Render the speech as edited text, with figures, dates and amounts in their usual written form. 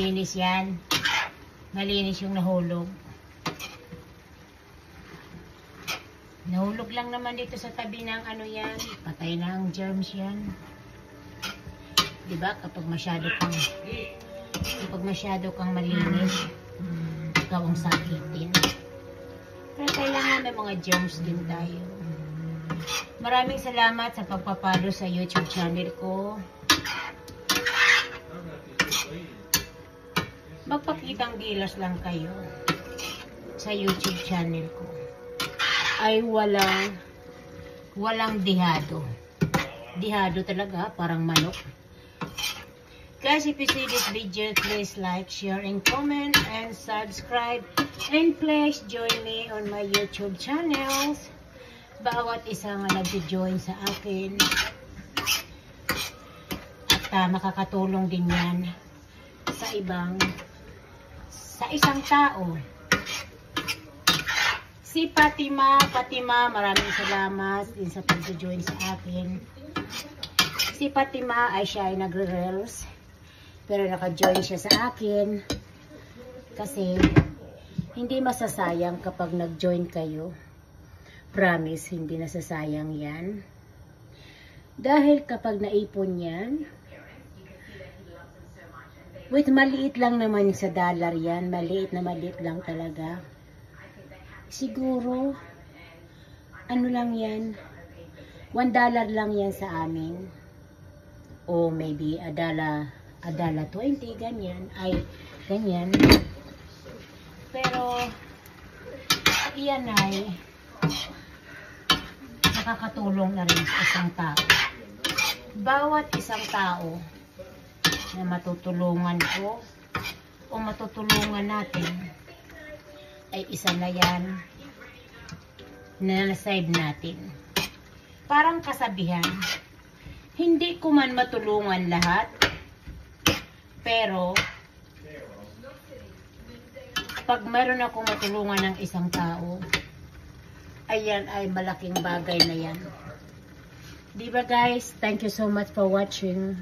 malinis yan. Malinis yung nahulog. Nahulog lang naman dito sa tabi ng ano yan. Patay na ang germs yan. Diba? Kapag masyado kang malinis, ikaw ang sakitin. Pero kailangan may mga germs din tayo. Maraming salamat sa pagpapalo sa YouTube channel ko. Magpakitang gilas lang kayo sa YouTube channel ko. Ay walang dihado. Dihado talaga, parang manok. Guys, if you see this video, please like, share, and comment, and subscribe. And please join me on my YouTube channels. Bawat isa nga nag-join sa akin. At makakatulong din yan sa isang tao. Si Fatima, maraming salamat din sa pag-join sa akin. Si Fatima ay siya ay nagre-reels. Pero naka-join siya sa akin. Kasi hindi masasayang kapag nag-join kayo. Promise, hindi nasasayang yan. Dahil kapag naipon yan, with maliit lang naman sa dollar yan, maliit lang talaga. Siguro, ano lang yan, $1 lang yan sa amin. O maybe $1.20, ganyan. Ay, ganyan. Pero, iyan ay nakakatulong na rin sa isang tao. Bawat isang tao na matutulungan ko o matutulungan natin ay isa na yan na nasave natin. Parang kasabihan, hindi ko man matulungan lahat, pero pag meron akong matulungan ng isang tao, ayan ay malaking bagay na yan. Diba guys? Thank you so much for watching.